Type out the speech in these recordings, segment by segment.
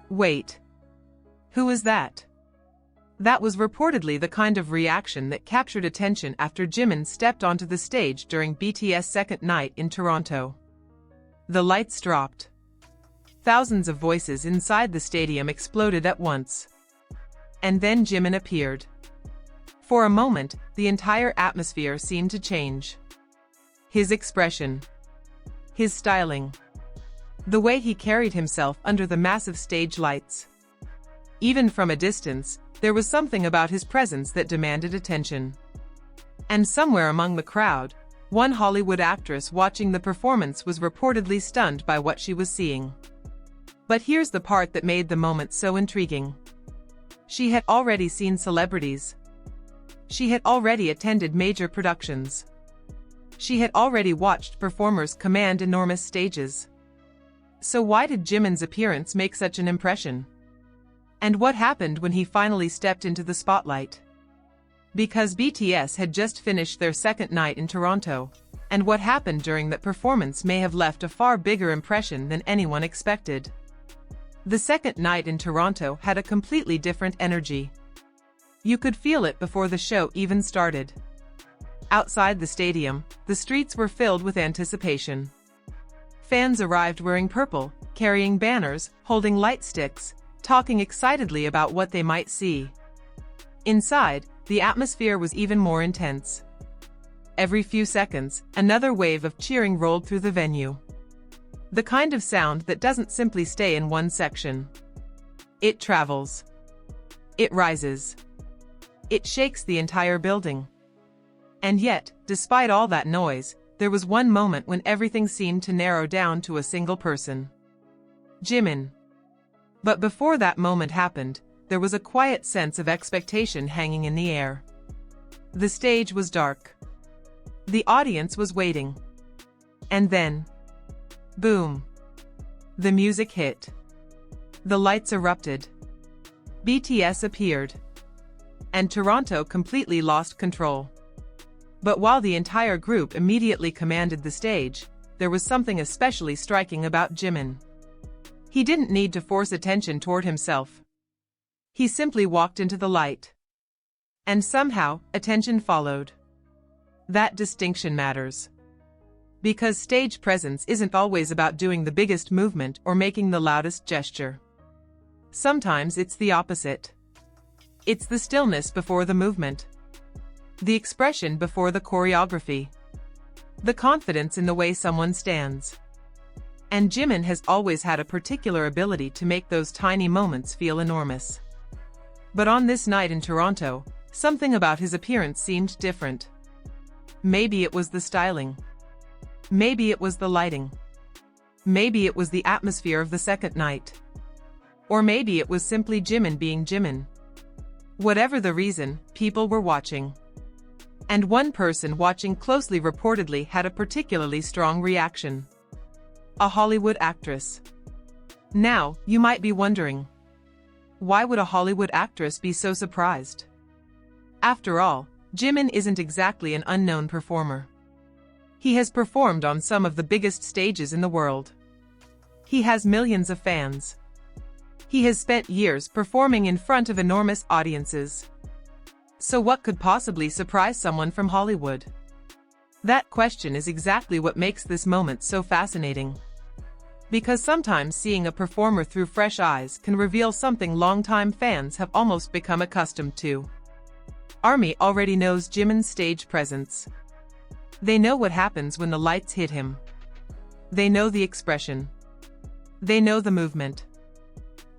Wait. Who is that? That was reportedly the kind of reaction that captured attention after Jimin stepped onto the stage during BTS' second night in Toronto. The lights dropped. Thousands of voices inside the stadium exploded at once. And then Jimin appeared. For a moment, the entire atmosphere seemed to change. His expression, his styling, the way he carried himself under the massive stage lights. Even from a distance, there was something about his presence that demanded attention. And somewhere among the crowd, one Hollywood actress watching the performance was reportedly stunned by what she was seeing. But here's the part that made the moment so intriguing. She had already seen celebrities. She had already attended major productions. She had already watched performers command enormous stages. So why did Jimin's appearance make such an impression? And what happened when he finally stepped into the spotlight? Because BTS had just finished their second night in Toronto, and what happened during that performance may have left a far bigger impression than anyone expected. The second night in Toronto had a completely different energy. You could feel it before the show even started. Outside the stadium, the streets were filled with anticipation. Fans arrived wearing purple, carrying banners, holding light sticks, talking excitedly about what they might see. Inside, the atmosphere was even more intense. Every few seconds, another wave of cheering rolled through the venue. The kind of sound that doesn't simply stay in one section. It travels. It rises. It shakes the entire building. And yet, despite all that noise, there was one moment when everything seemed to narrow down to a single person. Jimin. But before that moment happened, there was a quiet sense of expectation hanging in the air. The stage was dark. The audience was waiting. And then, boom! The music hit. The lights erupted. BTS appeared. And Toronto completely lost control. But while the entire group immediately commanded the stage, there was something especially striking about Jimin. He didn't need to force attention toward himself. He simply walked into the light. And somehow, attention followed. That distinction matters. Because stage presence isn't always about doing the biggest movement or making the loudest gesture. Sometimes it's the opposite. It's the stillness before the movement. The expression before the choreography. The confidence in the way someone stands. And Jimin has always had a particular ability to make those tiny moments feel enormous. But on this night in Toronto, something about his appearance seemed different. Maybe it was the styling. Maybe it was the lighting. Maybe it was the atmosphere of the second night. Or maybe it was simply Jimin being Jimin. Whatever the reason, people were watching. And one person watching closely reportedly had a particularly strong reaction. A Hollywood actress. Now, you might be wondering, why would a Hollywood actress be so surprised? After all, Jimin isn't exactly an unknown performer. He has performed on some of the biggest stages in the world. He has millions of fans. He has spent years performing in front of enormous audiences. So what could possibly surprise someone from Hollywood? That question is exactly what makes this moment so fascinating. Because sometimes seeing a performer through fresh eyes can reveal something longtime fans have almost become accustomed to. ARMY already knows Jimin's stage presence. They know what happens when the lights hit him. They know the expression. They know the movement.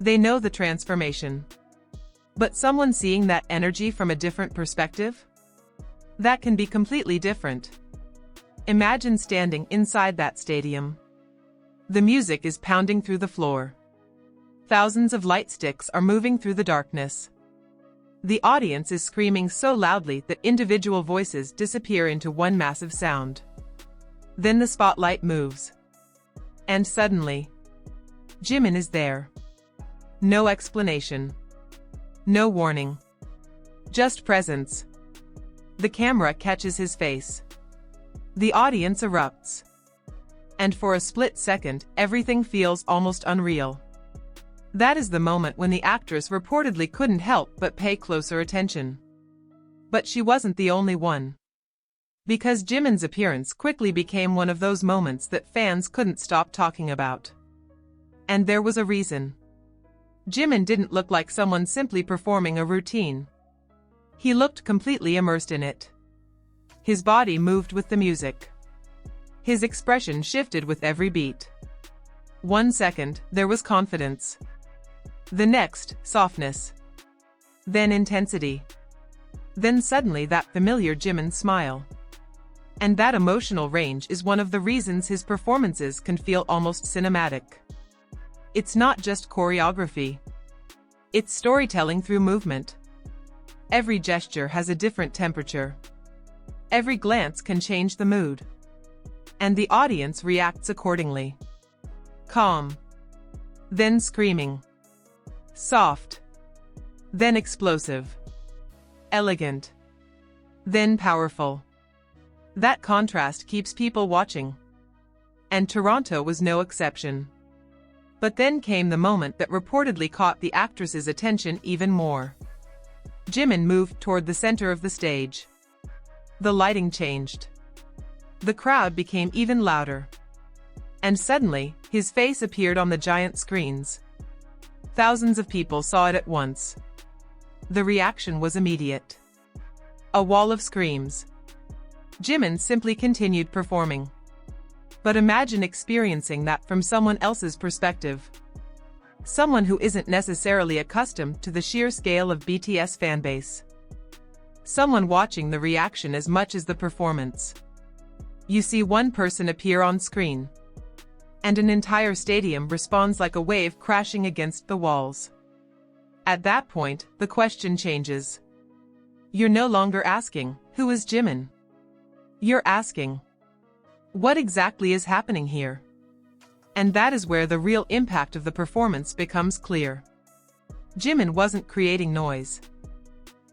They know the transformation. But someone seeing that energy from a different perspective? That can be completely different. Imagine standing inside that stadium. The music is pounding through the floor. Thousands of light sticks are moving through the darkness. The audience is screaming so loudly that individual voices disappear into one massive sound. Then the spotlight moves. And suddenly, Jimin is there. No explanation. No warning. Just presence. The camera catches his face. The audience erupts. And for a split second, everything feels almost unreal. That is the moment when the actress reportedly couldn't help but pay closer attention. But she wasn't the only one. Because Jimin's appearance quickly became one of those moments that fans couldn't stop talking about. And there was a reason. Jimin didn't look like someone simply performing a routine. He looked completely immersed in it. His body moved with the music. His expression shifted with every beat. 1 second, there was confidence. The next, softness. Then intensity. Then suddenly that familiar Jimin smile. And that emotional range is one of the reasons his performances can feel almost cinematic. It's not just choreography. It's storytelling through movement. Every gesture has a different temperature. Every glance can change the mood. And the audience reacts accordingly. Calm. Then screaming. Soft. Then explosive. Elegant. Then powerful. That contrast keeps people watching. And Toronto was no exception. But then came the moment that reportedly caught the actress's attention even more. Jimin moved toward the center of the stage. The lighting changed. The crowd became even louder. And suddenly, his face appeared on the giant screens. Thousands of people saw it at once. The reaction was immediate. A wall of screams. Jimin simply continued performing. But imagine experiencing that from someone else's perspective. Someone who isn't necessarily accustomed to the sheer scale of BTS fanbase. Someone watching the reaction as much as the performance. You see one person appear on screen. And an entire stadium responds like a wave crashing against the walls. At that point, the question changes. You're no longer asking, who is Jimin? You're asking, what exactly is happening here? And that is where the real impact of the performance becomes clear. Jimin wasn't creating noise.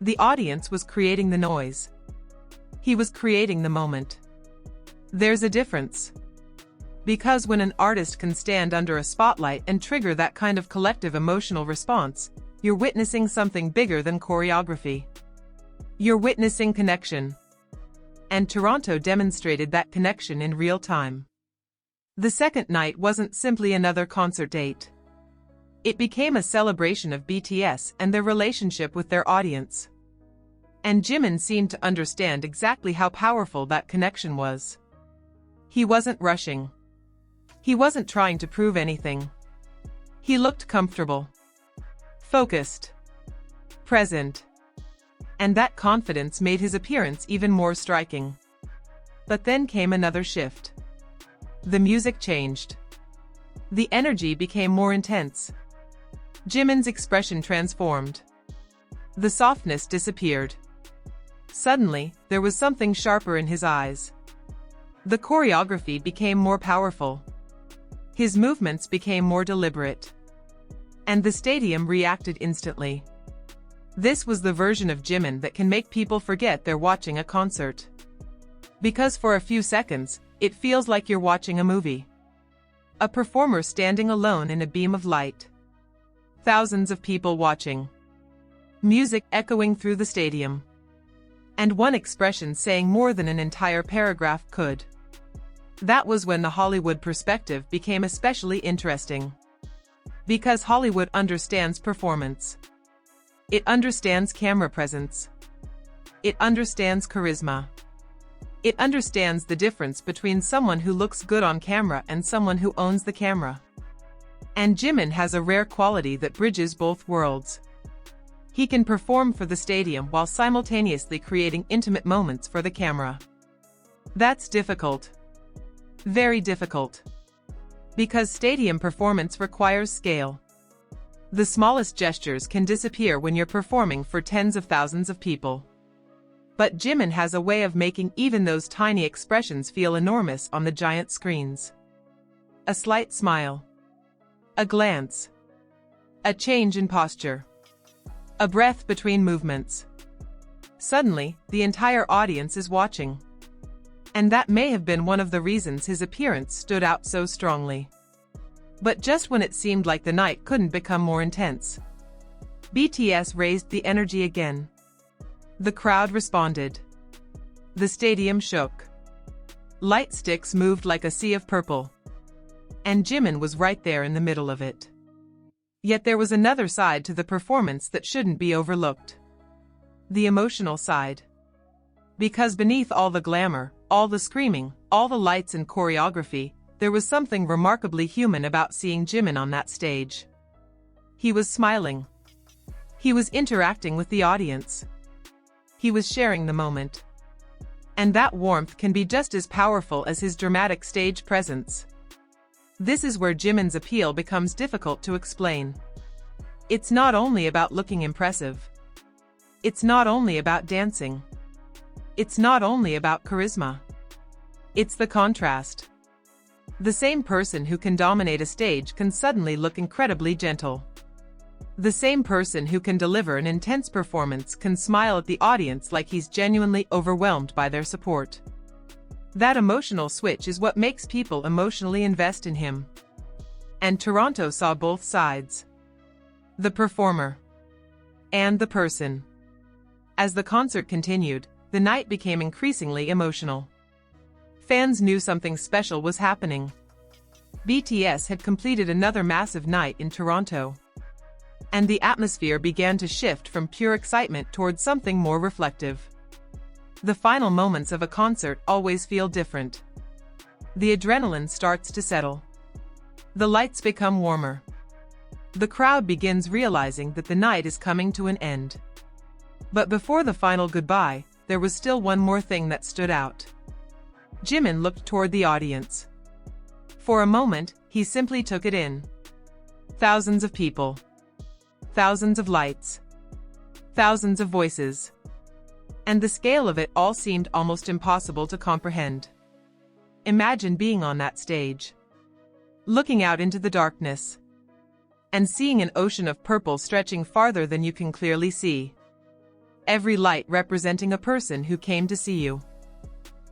The audience was creating the noise. He was creating the moment. There's a difference. Because when an artist can stand under a spotlight and trigger that kind of collective emotional response, you're witnessing something bigger than choreography. You're witnessing connection. And Toronto demonstrated that connection in real time. The second night wasn't simply another concert date. It became a celebration of BTS and their relationship with their audience. And Jimin seemed to understand exactly how powerful that connection was. He wasn't rushing. He wasn't trying to prove anything. He looked comfortable, focused, present. And that confidence made his appearance even more striking. But then came another shift. The music changed. The energy became more intense. Jimin's expression transformed. The softness disappeared. Suddenly, there was something sharper in his eyes. The choreography became more powerful. His movements became more deliberate. And the stadium reacted instantly. This was the version of Jimin that can make people forget they're watching a concert. Because for a few seconds, it feels like you're watching a movie. A performer standing alone in a beam of light. Thousands of people watching. Music echoing through the stadium. And one expression saying more than an entire paragraph could. That was when the Hollywood perspective became especially interesting. Because Hollywood understands performance. It understands camera presence. It understands charisma. It understands the difference between someone who looks good on camera and someone who owns the camera. And Jimin has a rare quality that bridges both worlds. He can perform for the stadium while simultaneously creating intimate moments for the camera. That's difficult. Very difficult. Because stadium performance requires scale. The smallest gestures can disappear when you're performing for tens of thousands of people. But Jimin has a way of making even those tiny expressions feel enormous on the giant screens. A slight smile. A glance. A change in posture. A breath between movements. Suddenly, the entire audience is watching. And that may have been one of the reasons his appearance stood out so strongly. But just when it seemed like the night couldn't become more intense, BTS raised the energy again. The crowd responded. The stadium shook. Light sticks moved like a sea of purple. And Jimin was right there in the middle of it. Yet there was another side to the performance that shouldn't be overlooked. The emotional side. Because beneath all the glamour, all the screaming, all the lights and choreography, there was something remarkably human about seeing Jimin on that stage. He was smiling. He was interacting with the audience. He was sharing the moment. And that warmth can be just as powerful as his dramatic stage presence. This is where Jimin's appeal becomes difficult to explain. It's not only about looking impressive. It's not only about dancing. It's not only about charisma. It's the contrast. The same person who can dominate a stage can suddenly look incredibly gentle. The same person who can deliver an intense performance can smile at the audience like he's genuinely overwhelmed by their support. That emotional switch is what makes people emotionally invest in him. And Toronto saw both sides. The performer. And the person. As the concert continued, the night became increasingly emotional. Fans knew something special was happening. BTS had completed another massive night in Toronto. And the atmosphere began to shift from pure excitement towards something more reflective. The final moments of a concert always feel different. The adrenaline starts to settle. The lights become warmer. The crowd begins realizing that the night is coming to an end. But before the final goodbye, there was still one more thing that stood out. Jimin looked toward the audience. For a moment, he simply took it in. Thousands of people. Thousands of lights. Thousands of voices. And the scale of it all seemed almost impossible to comprehend. Imagine being on that stage. Looking out into the darkness. And seeing an ocean of purple stretching farther than you can clearly see. Every light representing a person who came to see you.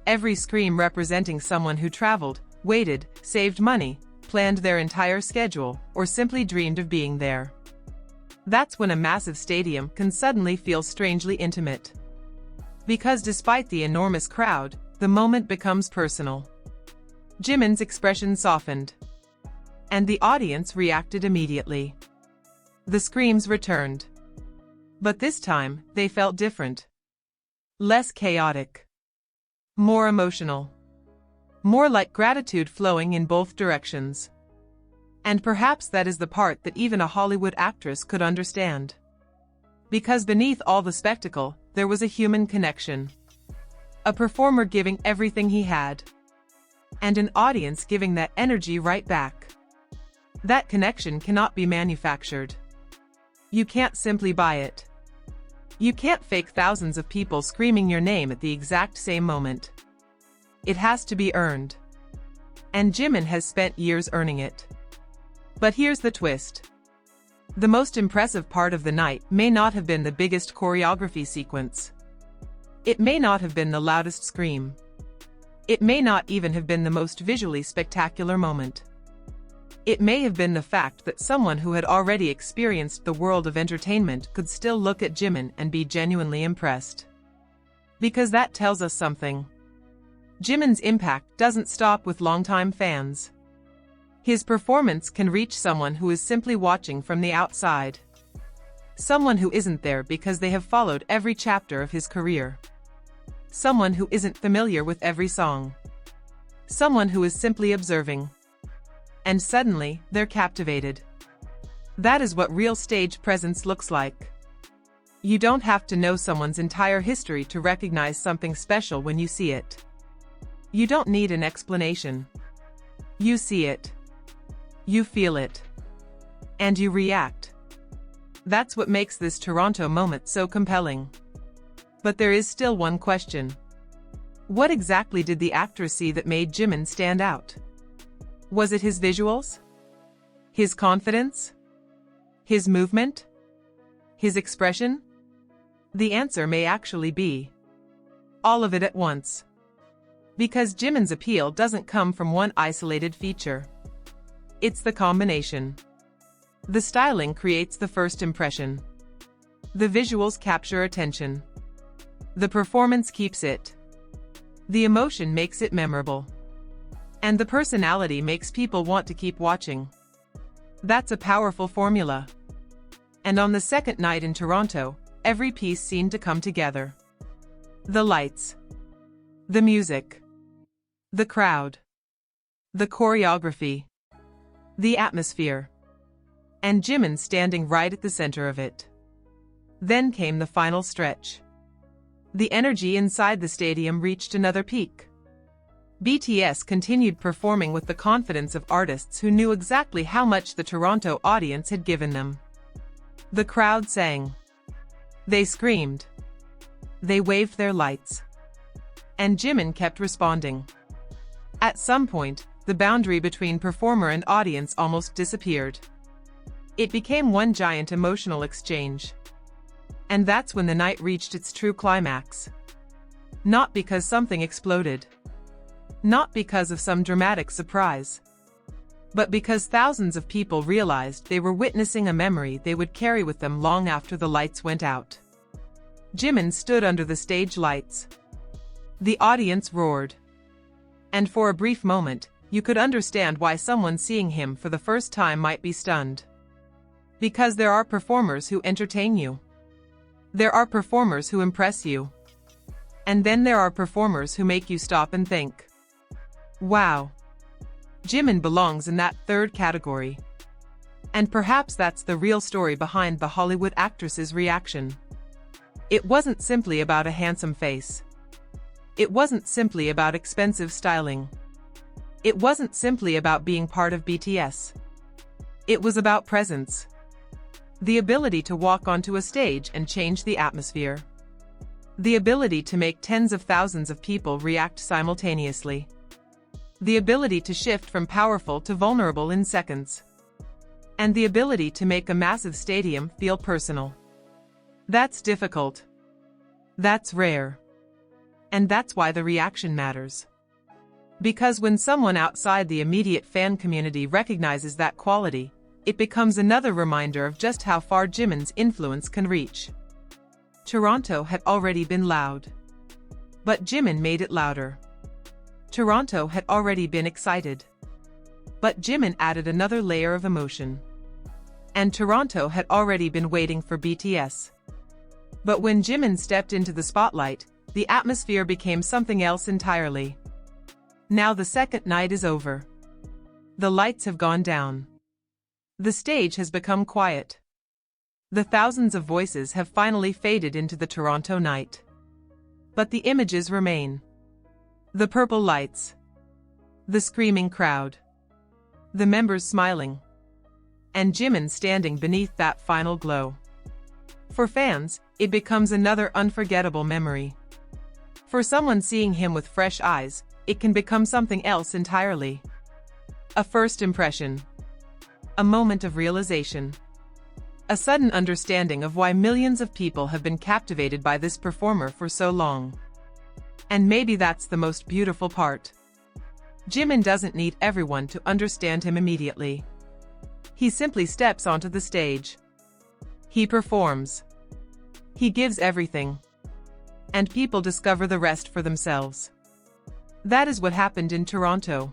Every scream representing someone who traveled, waited, saved money, planned their entire schedule, or simply dreamed of being there. That's when a massive stadium can suddenly feel strangely intimate. Because despite the enormous crowd, the moment becomes personal. Jimin's expression softened. And the audience reacted immediately. The screams returned. But this time, they felt different. Less chaotic. More emotional. More like gratitude flowing in both directions. And perhaps that is the part that even a Hollywood actress could understand. Because beneath all the spectacle, there was a human connection. A performer giving everything he had. And an audience giving that energy right back. That connection cannot be manufactured. You can't simply buy it. You can't fake thousands of people screaming your name at the exact same moment. It has to be earned. And Jimin has spent years earning it. But here's the twist. The most impressive part of the night may not have been the biggest choreography sequence. It may not have been the loudest scream. It may not even have been the most visually spectacular moment. It may have been the fact that someone who had already experienced the world of entertainment could still look at Jimin and be genuinely impressed. Because that tells us something. Jimin's impact doesn't stop with longtime fans. His performance can reach someone who is simply watching from the outside. Someone who isn't there because they have followed every chapter of his career. Someone who isn't familiar with every song. Someone who is simply observing. And suddenly, they're captivated. That is what real stage presence looks like. You don't have to know someone's entire history to recognize something special when you see it. You don't need an explanation. You see it. You feel it. And you react. That's what makes this Toronto moment so compelling. But there is still one question. What exactly did the actor see that made Jimin stand out? Was it his visuals? His confidence? His movement? His expression? The answer may actually be all of it at once. Because Jimin's appeal doesn't come from one isolated feature. It's the combination. The styling creates the first impression. The visuals capture attention. The performance keeps it. The emotion makes it memorable. And the personality makes people want to keep watching. That's a powerful formula. And on the second night in Toronto, every piece seemed to come together. The lights. The music. The crowd. The choreography. The atmosphere. And Jimin standing right at the center of it. Then came the final stretch. The energy inside the stadium reached another peak. BTS continued performing with the confidence of artists who knew exactly how much the Toronto audience had given them. The crowd sang. They screamed. They waved their lights. And Jimin kept responding. At some point, the boundary between performer and audience almost disappeared. It became one giant emotional exchange. And that's when the night reached its true climax. Not because something exploded. Not because of some dramatic surprise. But because thousands of people realized they were witnessing a memory they would carry with them long after the lights went out. Jimin stood under the stage lights. The audience roared. And for a brief moment, you could understand why someone seeing him for the first time might be stunned. Because there are performers who entertain you. There are performers who impress you. And then there are performers who make you stop and think. Wow. Jimin belongs in that third category. And perhaps that's the real story behind the Hollywood actress's reaction. It wasn't simply about a handsome face. It wasn't simply about expensive styling. It wasn't simply about being part of BTS. It was about presence. The ability to walk onto a stage and change the atmosphere. The ability to make tens of thousands of people react simultaneously. The ability to shift from powerful to vulnerable in seconds. And the ability to make a massive stadium feel personal. That's difficult. That's rare. And that's why the reaction matters. Because when someone outside the immediate fan community recognizes that quality, it becomes another reminder of just how far Jimin's influence can reach. Toronto had already been loud. But Jimin made it louder. Toronto had already been excited. But Jimin added another layer of emotion. And Toronto had already been waiting for BTS. But when Jimin stepped into the spotlight, the atmosphere became something else entirely. Now the second night is over. The lights have gone down. The stage has become quiet. The thousands of voices have finally faded into the Toronto night. But the images remain. The purple lights. The screaming crowd. The members smiling. And Jimin standing beneath that final glow. For fans, it becomes another unforgettable memory. For someone seeing him with fresh eyes, it can become something else entirely. A first impression. A moment of realization. A sudden understanding of why millions of people have been captivated by this performer for so long. And maybe that's the most beautiful part. Jimin doesn't need everyone to understand him immediately. He simply steps onto the stage. He performs. He gives everything. And people discover the rest for themselves. That is what happened in Toronto.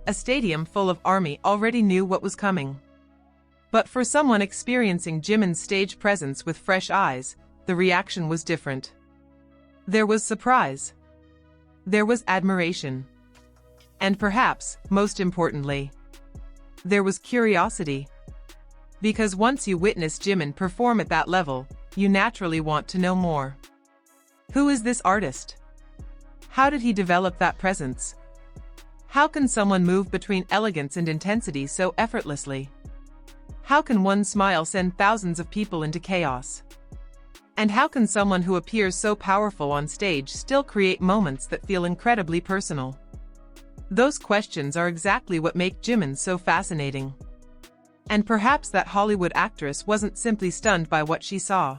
A stadium full of ARMY already knew what was coming. But for someone experiencing Jimin's stage presence with fresh eyes, the reaction was different. There was surprise. There was admiration. And perhaps, most importantly, there was curiosity. Because once you witness Jimin perform at that level, you naturally want to know more. Who is this artist? How did he develop that presence? How can someone move between elegance and intensity so effortlessly? How can one smile send thousands of people into chaos? And how can someone who appears so powerful on stage still create moments that feel incredibly personal? Those questions are exactly what make Jimin so fascinating. And perhaps that Hollywood actress wasn't simply stunned by what she saw.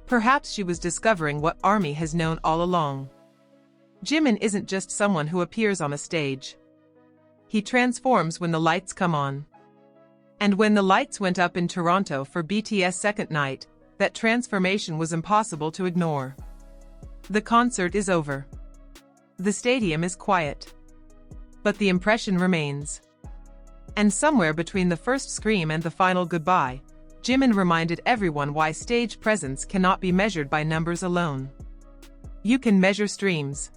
Perhaps she was discovering what ARMY has known all along. Jimin isn't just someone who appears on a stage. He transforms when the lights come on. And when the lights went up in Toronto for BTS' second night, that transformation was impossible to ignore. The concert is over. The stadium is quiet. But the impression remains. And somewhere between the first scream and the final goodbye, Jimin reminded everyone why stage presence cannot be measured by numbers alone. You can measure streams.